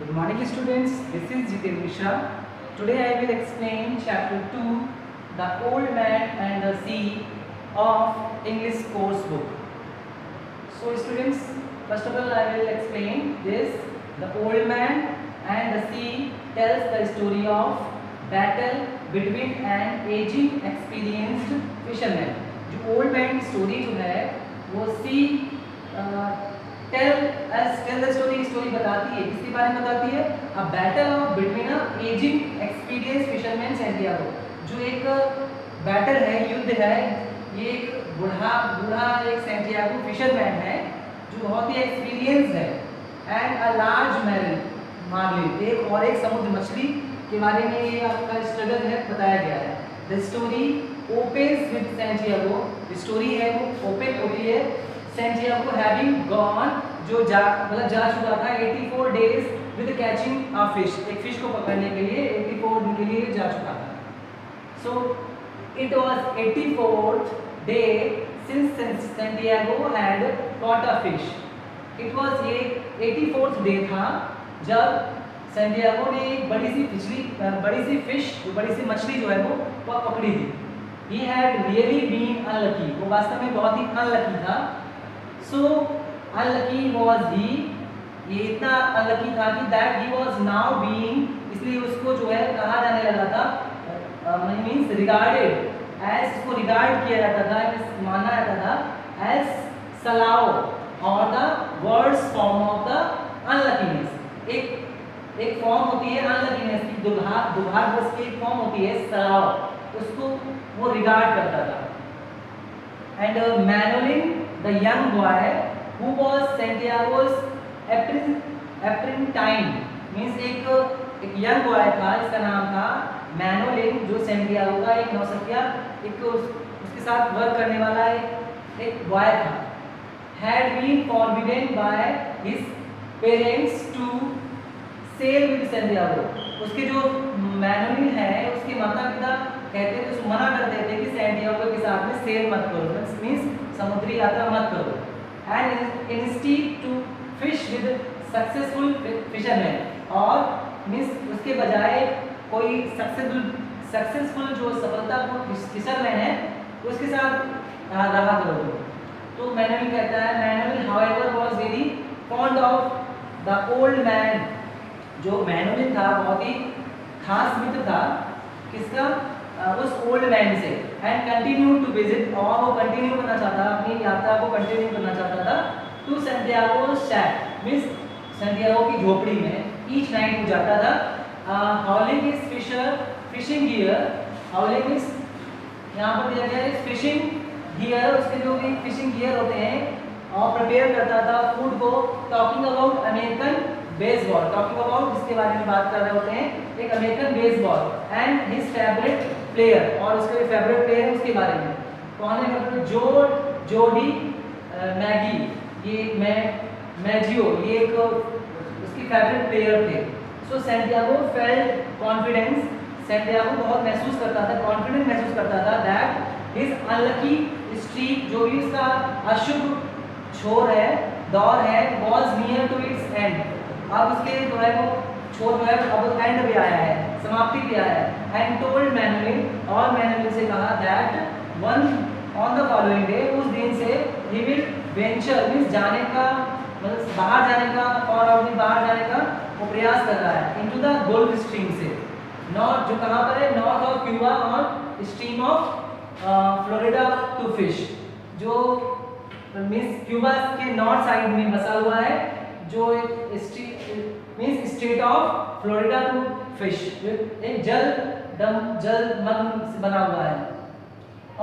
Good morning students, this is Jitin Mishra. Today I will explain chapter 2, The Old Man and the Sea of English course book. So students, first of all I will explain this. The Old Man and the Sea tells the story of battle between an aging experienced fisherman. जो old man की story जो है वो सी tell the story बताती है, किसके बारे में बताती है? A battle of between a ageing experience fisherman Santiago. जो एक बैटल है, युद्ध है, ये एक बूढ़ा एक सैंटियागो फिशरमैन है जो बहुत ही एक्सपीरियंस है, एंड अ लार्ज मार्लिन, एक समुद्र मछली के बारे में ये आपका स्ट्रगल है बताया गया है। The story opens with Santiago, story है वो ओपन होती है सैंटियागो हैविंग गॉन, जो जा चुका था 84 days with catching a fish, एक फिश को पकड़ने के लिए 84 दिन के लिए जा चुका था। So it was 84th day since Santiago had caught a fish. It was ये 84th डे था जब सैंटियागो ने एक बड़ी सी फिश, बड़ी सी मछली जो है वो पकड़ी थी। He had really been unlucky, वो वास्तव में बहुत ही अनलकी था। So unlucky was he, ये इतना अनलकी था कि that he was now being, इसलिए उसको जो है कहा जाने लगा था, मीन्स रिगार्डेड एज, इसको रिगार्ड किया जाता था, माना जाता था एज सलाओ और द वर्ड्स फॉर्म ऑफ द अनलकीनेस। एक फॉर्म होती है अनलकीनेस की, दुर्भाग्य की एक फॉर्म होती है सलाओ, उसको वो रिगार्ड करता था। And Manolin the young boy who was Santiago's apprentice, means एक यंग बॉय था, इसका नाम था मैनोलिन, जो सैंटियागो का एक नौसिखिया, उसके साथ वर्क करने वाला एक बॉय था। Had been forbidden by his parents to sail with Santiago, उसके जो मैनोलिन है उसके माता पिता कहते थे, तो मना करते थे कि सैंटियागो के साथ में सेल मत करो, मींस समुद्री यात्रा मत करो। And instead to fish with successful fisherman, और मींस उसके बजाय कोई सक्सेसफुल जो सफलतापूर्ण फिशरमैन है उसके साथ रहा करो। तो मैनोलिन कहता है, Manolin however was very fond of the old man, जो मैनोलिन था बहुत ही खास मित्र था किसका? उस ओल्ड मैन से। एंड कंटिन्यू टू विजिट, और वो कंटिन्यू करना चाहता, अपनी यात्रा को कंटिन्यू करना चाहता था to Santiago shack, means Santiago की झोपड़ी में ईच नाइट वो जाता था। Hauling is fishing gear, hauling is यहाँ पर दिया गया है फिशिंग गियर, उसके जो भी फिशिंग गियर होते हैं, और प्रिपेयर करता था फूड को। Talking about American baseball, talking about इसके बारे में बात कर रहे होते हैं, एक American baseball, and his favourite player, और उसके फेवरेट प्लेयर उसके बारे में कौन है? जोडी मैगी, ये मैजियो, ये एक उसकी फेवरेट प्लेयर थे। सो सैंटियागो फेल्ट कॉन्फिडेंस, सैंटियागो बहुत महसूस करता था, कॉन्फिडेंस महसूस करता था दैट हिज अनलकी स्ट्रीक, जो भी उसका अशुभ छोर है, दौर है, was near to its end, अब उसके जो है वो छोर जो है अब एंड पे आया है, समाप्ति पे आया है। एंड टोल्ड मैनोलिन, और मैनोलिन से कहा that one on the following day, उस दिन से ही विल वेंचर, मींस जाने का, मतलब बाहर जाने का, फॉर आउट बाहर जाने का वो प्रयास कर रहा है, इनटू द गल्फ स्ट्रीम से, नॉर्थ, जो कहाँ पर है? नॉर्थ ऑफ क्यूबा और stream of Florida to fish, जो मींस क्यूबा के नॉर्थ साइड में बसा हुआ है, जो means state of Florida to fish, एक जल मन से बना हुआ है।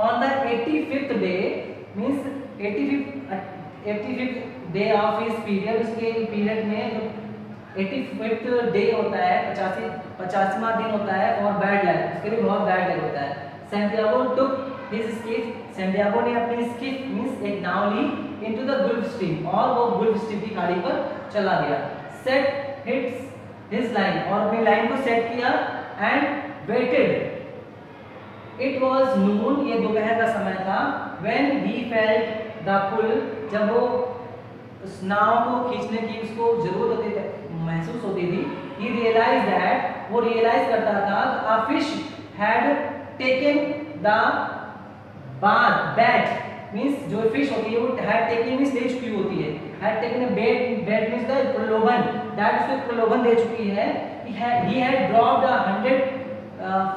On the 85th day, means 85th day of his period, उसके पीरियड में 85th डे होता है, 85वां दिन होता है, और बैड लक, उसके लिए बहुत बैड लक होता है। Santiago took his Schiff, Santiago ने अपनी स्किफ मींस एक नाव ली इनटू द गल्फ स्ट्रीम, और वो गल्फ स्ट्रीम की खाड़ी पर चला गया। सेट हिट्स हिज लाइन, और अपनी लाइन को सेट किया, एंड वेटेड। इट वाज नून, ये दोपहर का समय था, व्हेन ही फेल्ट द पुल, जब वो उस नाव को खींचने की उसको जरूरत होती महसूस होती थी, he realized that, वो रियलाइज करता था, a fish had taken the bath, means जो फिश होती है वो had taken means ले चुकी होती है, had taken a bait means the प्रलोभन, that उसको प्रलोभन दे चुकी है, he had dropped 100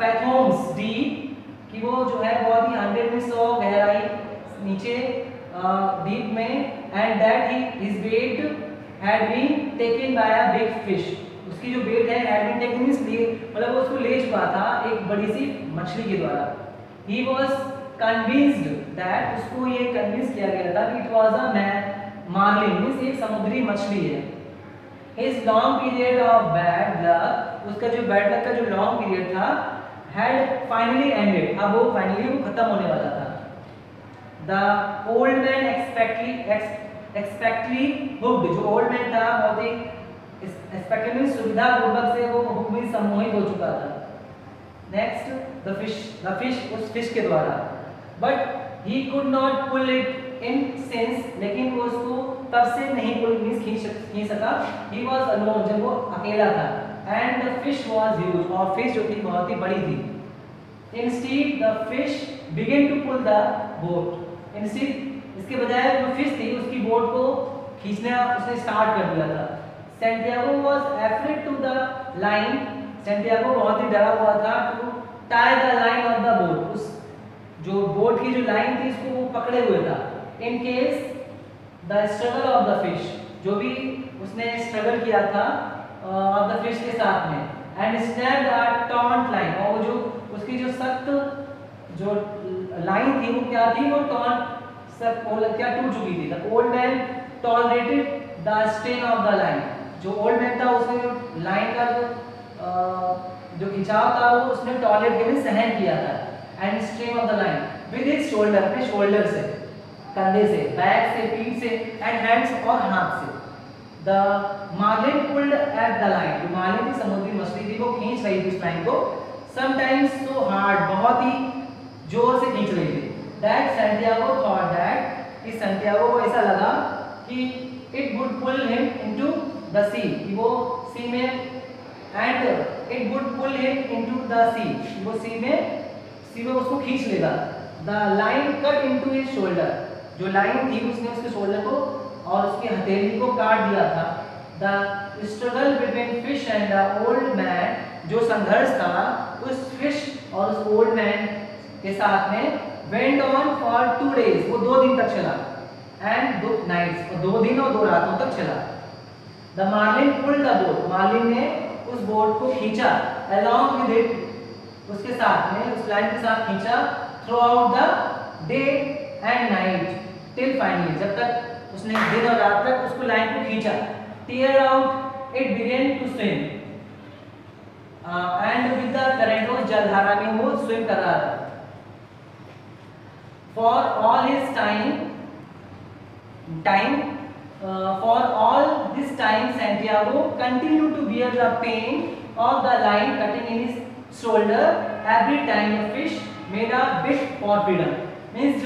fathoms deep, कि वो जो है बहुत ही 100 में 100 गहराई नीचे डीप में, and that his bait had been taken by a big fish, उसकी जो बेट है had been taken means मतलब वो उसको ले चुका था एक बड़ी सी मछली के द्वारा। he was convinced that, उसको ये कन्विंस किया गया था कि it was a marlin means एक समुद्री मछली है। his long period of bad luck, उसका जो बैड लक का जो लॉन्ग पीरियड था had finally ended, अब वो फाइनली वो खत्म होने वाला था। the old man expectantly hooked, जो ओल्ड मैन था बहुत ही एक्सपेक्टेंटली सुविधा पूर्वक से वो हुक में सम्मोहित हो चुका था। नेक्स्ट द फिश उस फिश के द्वारा, but he could not pull it in sense, लेकिन वो उसको तब से नहीं पुल मींस खींच सका। ही वाज अलोन, जब वो अकेला था, and the fish was huge, और फिश जो थी बहुत ही बड़ी थी। Instead the fish began to pull the boat, instead इसके बजाय जो फिश थी उसकी बोट को खींचना उसने स्टार्ट कर दिया था। Santiago was afraid to the line, Santiago बहुत ही डरा हुआ था to tie the line of the boat, उस जो बोट की जो लाइन थी उसको वो पकड़े हुए था। In case the struggle of the fish, जो भी उसने स्ट्रगल किया था ऑफ द फिश के साथ में, and snapped the taunt line, और वो जो उसकी जो सख्त जो लाइन थी वो क्या थी, वो टॉन्ट सब क्या टूट चुकी थी। The old man tolerated the strain of the line, जो ओल्ड मैन था उसने जो लाइन का जो खिंचाव था वो उसने टॉयलेट के लिए सहन किया था। And strain of the line with his shoulder, अपने शोल्डर से, कंधे से, बैक से, पीठ से, एंड हैंड्स और हाथ से। The marlin pulled at the line, जो मार्लिन की समुद्री मछली थी वो खींच रही थी उस लाइन को, समटाइम्स सो हार्ड, बहुत ही जोर से खींच रही थी। दैट सैंटियागो थॉट दैट, कि सैंटियागो को ऐसा लगा कि it would pull him into the sea, कि वो सी में, and it would pull him into the sea, वो सी में उसको खींच लेगा। The line cut into his shoulder, जो लाइन थी उसने उसके शोल्डर को और उसकी हथेली को काट दिया था। The struggle between fish and the old man, जो संघर्ष था उस फिश और उस ओल्ड मैन के साथ में, वेंट ऑन फॉर 2 days, वो 2 दिन तक चला, एंड 2 nights, 2 दिन और 2 रातों तक चला। The marlin pulled the boat, marlin ने उस बोट को खींचा, along with it, उसके साथ में, उस लाइन के साथ खींचा, through out the day and night, till finally, जब तक उसने दिन और रात तक उसको लाइन को खींचा। Tear out it began to swim, and with the current, उस जलधारा में वो स्विम कर रहा था। For all his for all this time Santiago continued to bear the pain of the line cutting in his shoulder every time the fish made a bid for freedom, means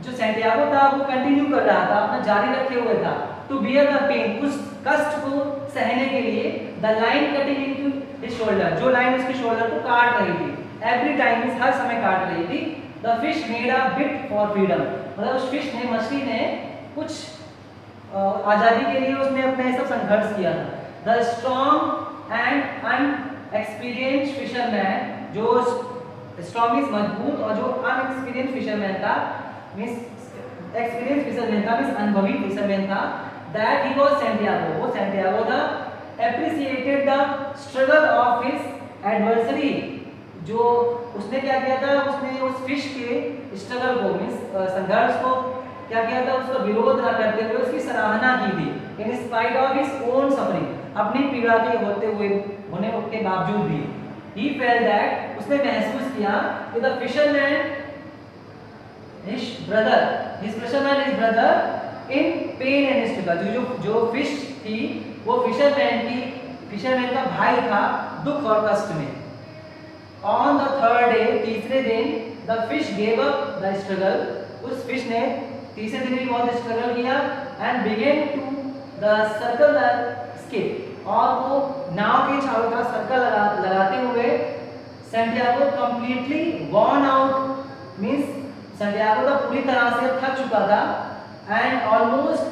जो Santiago था वो continue कर रहा था, अपना जारी रखे हुए था, टू बियर द पेन, उस कष्ट को सहने के लिए, the line cutting into his shoulder, जो लाइन उसके शोल्डर को काट रही थी, एवरी टाइम मींस हर समय काट रही थी। The fish made a bid for freedom, मतलब उस फिश ने, मछली ने कुछ आजादी के लिए उसने अपने सब संघर्ष किया था। The strong and inexperienced fisherman, जो स्ट्रॉन्ग मींस मजबूत, और जो अनएक्सपीरियंस्ड फिशरमैन था मींस एक्सपीरियंस फिशरमैन था, मींस अनुभवी फिशरमैन था, दैट ही वाज सैंटियागो, वो सैंटियागो था। Appreciated the struggle of his adversary, जो उसने क्या किया था, उसने उस फिश के स्ट्रगल को मींस संघर्ष को क्या किया था, उसका विरोध न करते हुए उसकी सराहना की थी। In spite of his own suffering, अपनी पीड़ा के होने के बावजूद भी। ही फेल्ट दैट, उसने महसूस किया कि the fisherman his brother in pen and struggle, जो फिश थी वो फिशरमैन का भाई था दुख और कष्ट में। ऑन द थर्ड डे, तीसरे दिन, the fish gave up the struggle, उस फिश ने तीसरे दिन भी बहुत स्ट्रगल किया, and began to the circle the skiff, और वो नाव के चारों तरफ सर्कल लगाते हुए Santiago completely worn out means Santiago तो पूरी तरह से थक चुका था एंड ऑलमोस्ट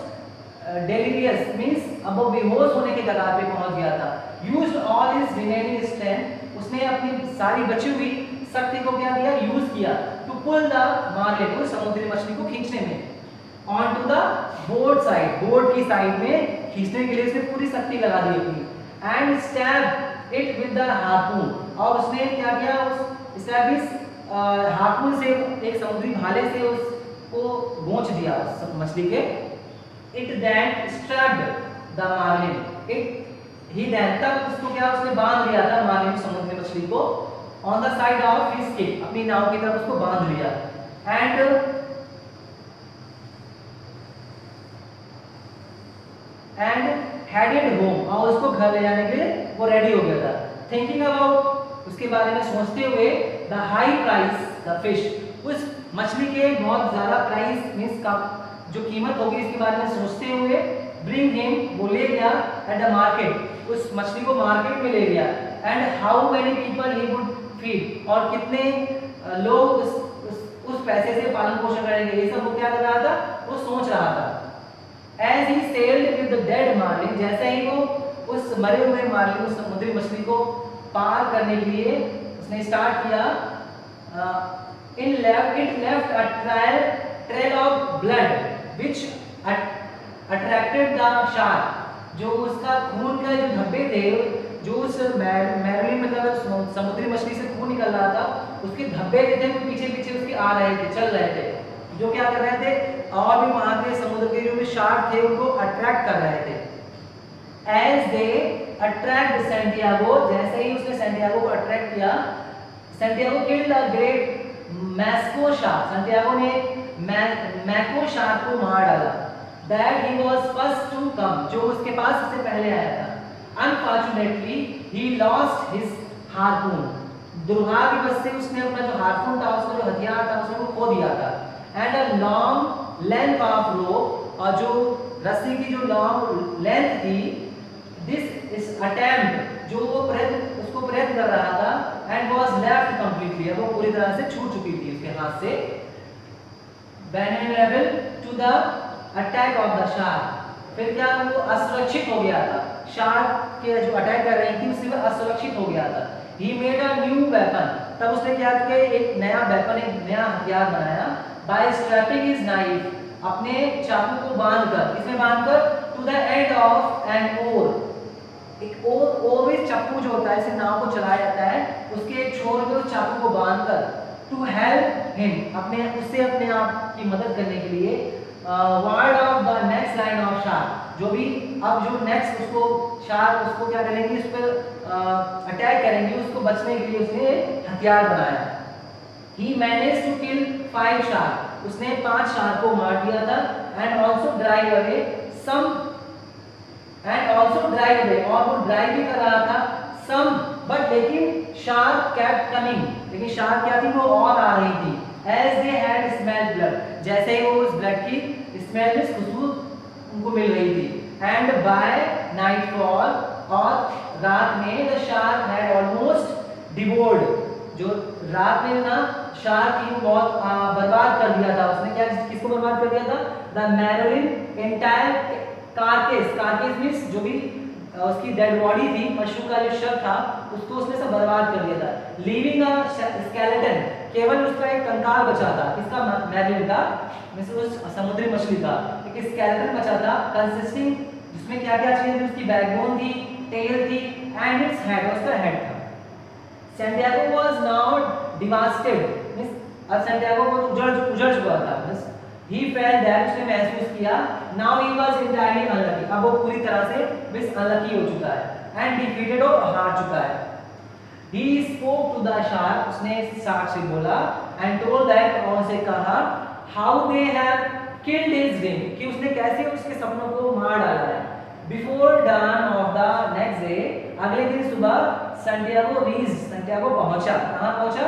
डेलीरियस मींस अब वो बेहोश होने के कगार पे पहुंच गया था। Used all his remaining strength, उसने अपनी सारी बची हुई शक्ति को क्या किया, यूज किया टू पुल द मार्लिन, उस समुद्री मछली को खींचने में on to the board side, board की साइड में खींचने के लिए उसने पूरी शक्ति लगा दी अपनी and stab it with the harpoon, और उसने क्या किया, उस स्टैब हार्पून से एक समुद्री भाले से उसको गोंच दिया उस मछली के। It then strapped the marlin. He then तब उसको क्या, उसने बांध लिया था मार्लिन समुद्री मछली को on the side of his ship, अपनी नाव की तरफ उसको बांध लिया and headed home, और उसको घर ले जाने के लिए वो रेडी हो गया था। Thinking about, उसके बारे में सोचते हुए the high price the fish, उस मछली के बहुत ज़्यादा प्राइस मींस का जो कीमत होगी इसके बारे में सोचते हुए ब्रिंग हिम, वो ले गया एट द मार्केट, उस मछली को मार्केट में ले गया and how many people he would feed, और कितने लोग उस पैसे से पालन पोषण करेंगे, ये सब वो क्या कर रहा था, वो सोच रहा था। As he sailed with the dead marlin, जैसे ही वो उस मरे हुए मार्लिन, उस समुद्री मछली को पार करने के लिए उसने स्टार्ट किया, it left a trail of blood which attracted the shark, जो उसका खून का जो धब्बे थे, जो उस मैरलिन मतलब समुद्री मछली से खून निकल रहा था, उसके धब्बे थे वो पीछे पीछे उसके आ रहे थे, चल रहे थे, जो क्या कर रहे थे, और भी वहां के समुद्र के जो भी शार्क थे उनको अट्रैक्ट कर रहे थे। एज दे अट्रैक्ट सैंटियागो, जैसे ही उसने सैंटियागो को अट्रैक्ट किया, Santiago killed a great mako shark, Santiago ने मैको शार्क को मार डाला। That he was first to come, जो उसके पास सबसे पहले आया था। Unfortunately he lost his harpoon, दुर्भाग्यवश से उसने अपना जो हार्पून था, उसका जो हथियार था, उसने वो खो दिया था। And a long length of rope, और जो रस्सी की जो लॉन्ग लेंथ थी, दिस इज अटेम्प्ट, जो वो प्रयत्न कर रहा था, एंड वाज लेफ्ट कंप्लीटली, वो पूरी तरह से छूट चुकी थी उसके हाथ से। vulnerable to the attack of the shark, फिर क्या, वो असुरक्षित हो गया था, शार्क के जो अटैक कर रही थी उससे वो असुरक्षित हो गया था। He made a new weapon, तब उसने क्या किया, एक नया वेपन, एक नया हथियार बनाया। By strapping his knife, अपने चाकू को बांधकर, इसमें बांधकर to the end of an oar, एक ओर भी चप्पू जो होता है, इसे नाव को चलाया जाता है, उसके एक छोर पे उस चाकू को बांधकर टू हेल्प हिम, उससे अपने आप की मदद करने के लिए, ward of the next line of shark, जो भी अब जो नेक्स्ट उसको शार्क उसको क्या करेंगे, उस पर अटैक करेंगे, उसको बचने के लिए उसने हथियार बनाया। He managed to kill 5 shark, उसने 5 शार्क को मार दिया था। And also drive away some, और वो ड्राइव भी कर रहा था सम, बट लेकिन शार्क केप्ट कमिंग, लेकिन शार्क क्या थी, वो और आ रही थी। As they had smell blood, जैसे ही वो उस ब्लड की स्मेल में खुशबू उनको मिल रही थी। एंड बाय नाइटफॉल, और रात में द शार्क हैड ऑलमोस्ट डिवोर्ड, जो रात में ना शार्क की बहुत बर्बाद कर दिया था, उसने क्या, किसको बर्बाद कर दिया था, द मैरलिन एंटायर कार्केस मींस जो भी उसकी डेड बॉडी थी, पशु का जो शव था, उसको उसने सब बर्बाद कर दिया था। लीविंग अ स्केलेटन, केवल उसका एक कंकाल बचा था, किसका, मैरलिन का, उस समुद्री मछली का एक स्केलेटन बचा था, कंसिस्टिंग, जिसमें क्या क्या चीजें थी, उसकी बैकबोन थी, टेल थी, एंड इट्स हेड, उसका हेड था। Santiago was now devastated, means अब सैंटियागो को उजड़ चुका था, मींस he felt that, उसने महसूस किया, now he was entirely unlucky, अब वो पूरी तरह से मिस अनलकी हो चुका है, and defeated, और हार चुका है। he spoke to the shark, उसने शार्क से बोला, and told that, और उसे कहा, how they have killed his dream, कि उसने कैसे उसके सपनों को मार डाला है। before dawn of the next day, अगले दिन सुबह सैंटियागो पहुंचा, कहाँ पहुंचा,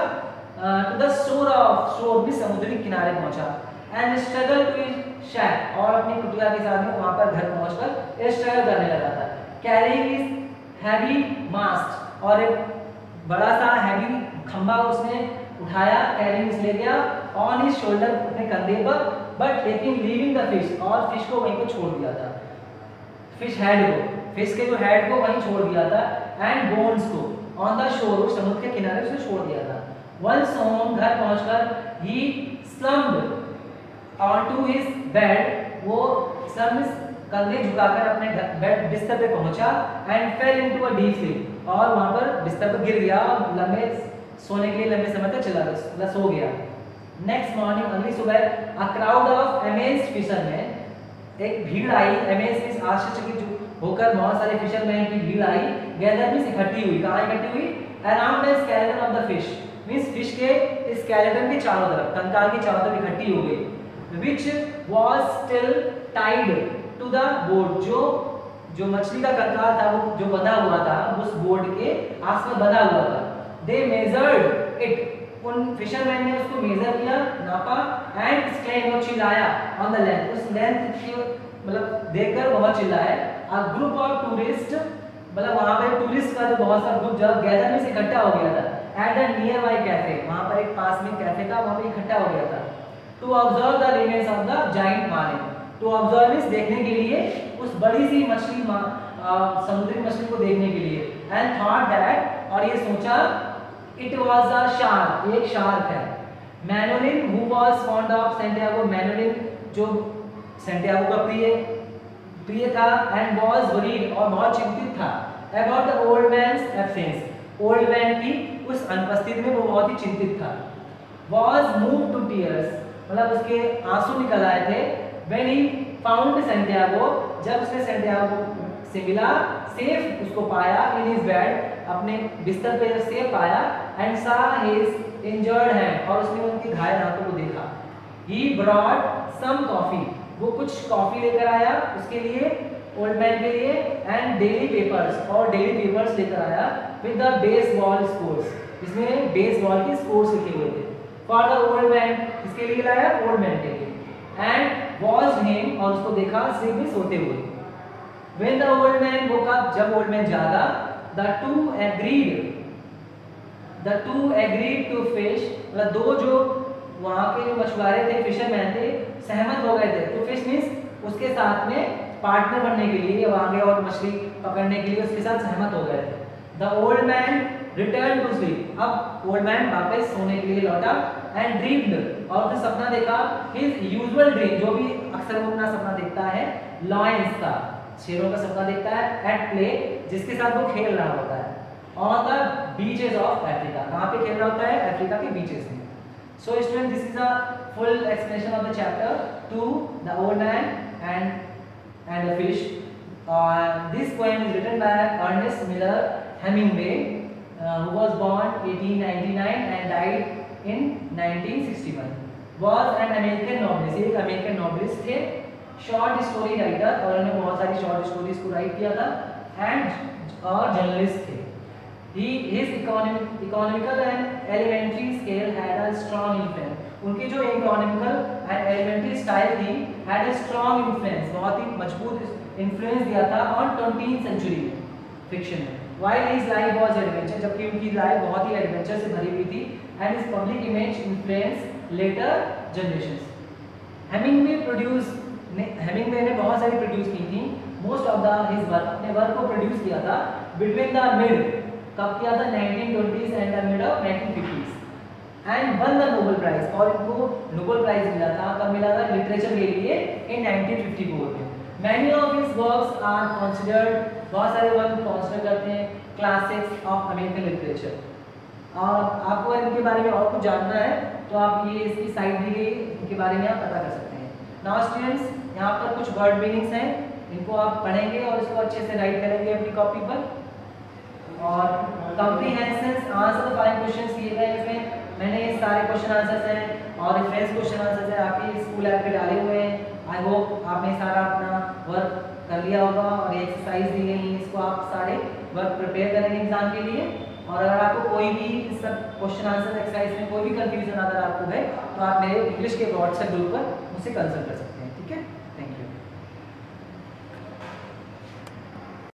to the shore भी समुद्री किनारे पहुंचा। एंड स्ट्रगल टू शैक, और अपनी कुटिया के साथ में वहां पर घर पहुंचकर स्ट्रगल करने लगा था। कैरिंग इज हैवी मास्ट, और एक बड़ा सा हैवी खंबा उसने उठाया, कैरिंग ले गया ऑन हिज शोल्डर, अपने कंधे पर, बट लेकिन लीविंग द फिश, और फिश को वहीं पे छोड़ दिया था, फिश हेड को, फिश के जो हेड को वहीं छोड़ दिया था, एंड बोन्स को ऑन द शोर, समुद्र के किनारे उसे छोड़ दिया था। वंस होम, घर पहुंचकर ही स्लम्प्ड ऑनटू हिज बेड, वो स्लम्प कंधे झुकाकर अपने बेड बिस्तर पे पहुंचा, and fail into a deep sleep, और वहां पर बिस्तर पर गिर गया और लंबे सोने के लिए लंबे समय तक चला गया, सो गया। नेक्स्ट मॉर्निंग, अगली सुबह, a crowd of amazed fisherman, एक भीड़ आई, अमेज्ड मींस आश्चर्यचकित होकर बहुत सारे फिशरमैन की भीड़ आई, गैदर मींस इकट्ठी हुई, कहां इकट्ठी हुई, around the skeleton of the fish, means fish के स्केलेटन के चारों तरफ, कंकाल के चारों तरफ इकट्ठी हो गई, which was still tied to the board, जो मछली का कंकाल था वो जो बंधा हुआ था उस बोर्ड के आस में बंधा हुआ था। दे मेजर्ड इट, उन फिशरमैन ने उसको मेजर किया, नापा, एंड एक्सक्लेम, वो चिल्लाया, ऑन द लेंथ, उस लेंथ की मतलब देखकर बहुत चिल्लाया। अ ग्रुप ऑफ टूरिस्ट, मतलब वहां पे टूरिस्ट का जो बहुत सारा ग्रुप जब गैदर में से इकट्ठा हो गया था, at the near by cafe, वहां पर एक पास में कैफे था, वहां पे इकट्ठा हो गया था, to observe the remains of the giant marlin, to observe इस देखने के लिए उस बड़ी सी मछली, समुद्री मछली को देखने के लिए, एंड थॉट दैट, और ये सोचा, इट वाज अ शार्क, एक शार्क है। Manolin who was fond of Santiago, Manolin जो सैंटियागो का प्रिय था, एंड वाज वरीड, और बहुत चिंतित था, about the old man's absence, old man की उस अनुपस्थिति में वो बहुत ही चिंतित था। वाज मूव्ड टू टीयर्स, मतलब उसके आंसू निकल आए थे, व्हेन ही फाउंड सैंटियागो, जब उसने सैंटियागो से मिला, सेफ उसको पाया, इन हिज बेड, अपने बिस्तर पे सेफ पाया, एंड सा हिज इंजर्ड हैंड, और उसने उनके घायल हाथों को देखा। ही ब्रॉट सम कॉफी, वो कुछ कॉफी लेकर आया उसके लिए, ओल्ड मैन के लिए, एंड डेली पेपर्स, और डेली पेपर्स लेकर आया, विद द बेसबॉल स्कोर्स, इसमें बेसबॉल के स्कोर्स लिखे हुए थे, फॉर द ओल्ड मैन, इसके लिए लाया, ओल्ड मैन के लिए, एंड वॉच्ड हिम, और उसको देखा स्लीप में सोते हुए। When the old man woke up, जब ओल्ड मैन जागा, the two agreed to fish, मतलब दो जो वहाँ के जो मछुआरे थे, फिशरमैन थे, सहमत हो गए थे, तो फिश मींस उसके साथ में पार्टनर बनने के लिए, वहाँ के और मछली पकड़ने के लिए उसके साथ सहमत हो गए थे। The old man returned to sleep, अब ओल्ड मैन वापस सोने के लिए लौटा, and dreamed, और उसने सपना देखा, his usual dream, जो भी अक्सर वो अपना सपना देखता है, lions का, शेरों का सपना देखता है, एट प्ले, जिसके साथ वो खेल रहा होता है, on the beaches of Africa, कहाँ पे खेल रहा होता है, अफ्रीका के बीचेस में। So student, this is a full explanation of the chapter 2, the old man and the fish. This poem is written by Ernest Miller Hemingway, who was born 1899 and died in 1961, was an American novelist, एक American novelist थे, short story writer, और उन्होंने बहुत सारी short stories को right किया था, and और जर्नलिस्ट थे। His economical and elementary scale had a strong influence, उनकी जो इकोनॉमिकल एंड एलिमेंट्री स्टाइल थी, had a strong influence, बहुत ही मजबूत इन्फ्लुएंस दिया था ऑन 20th सेंचुरी में, फिक्शन में। While his life was adventure, जबकि उनकी लाइफ बहुत ही एडवेंचर से भरी हुई थी, and his public image influenced later generations. Hemingway ने बहुत सारी प्रोड्यूस की थी, most of the his work, अपने वर्क को प्रोड्यूस किया था बिटवीन द मिड, कब किया था, 1920s and the mid of 1950s, and won the Nobel prize, और इनको नोबेल प्राइज मिला था, कब मिला था, लिटरेचर के लिए इन 1954 में। Many of his works are considered, बहुत सारे वर्क कंसिडर करते हैं क्लासिक्स ऑफ अमेरिकन लिटरेचर। और आपको इनके बारे में और कुछ जानना है तो आप ये इसकी साइट दी गई, इनके बारे में आप पता कर सकते हैं। नाउ स्टूडेंट्स, यहाँ पर कुछ वर्ड मीनिंग्स हैं, इनको आप पढ़ेंगे और इसको अच्छे से राइट करेंगे अपनी कॉपी पर, और comprehensions, answer the following questions दिए गए इसमें, मैंने ये सारे क्वेश्चन आंसर्स हैं और रेफरेंस क्वेश्चन आंसर्स हैं आपके स्कूल ऐप पे डाले हुए हैं। आई होप आपने सारा अपना वर्क कर लिया होगा, और ये एक्सरसाइज दी गई है, इसको आप सारे वर्क प्रिपेयर करेंगे एग्जाम के लिए। और अगर आपको कोई भी इस सब क्वेश्चन आंसर एक्सरसाइज में कोई भी कंफ्यूजन अगर आपको है तो आप मेरे इंग्लिश के व्हाट्सएप ग्रुप पर मुझसे कंसल्ट कर सकते हैं। ठीक है, थैंक यू।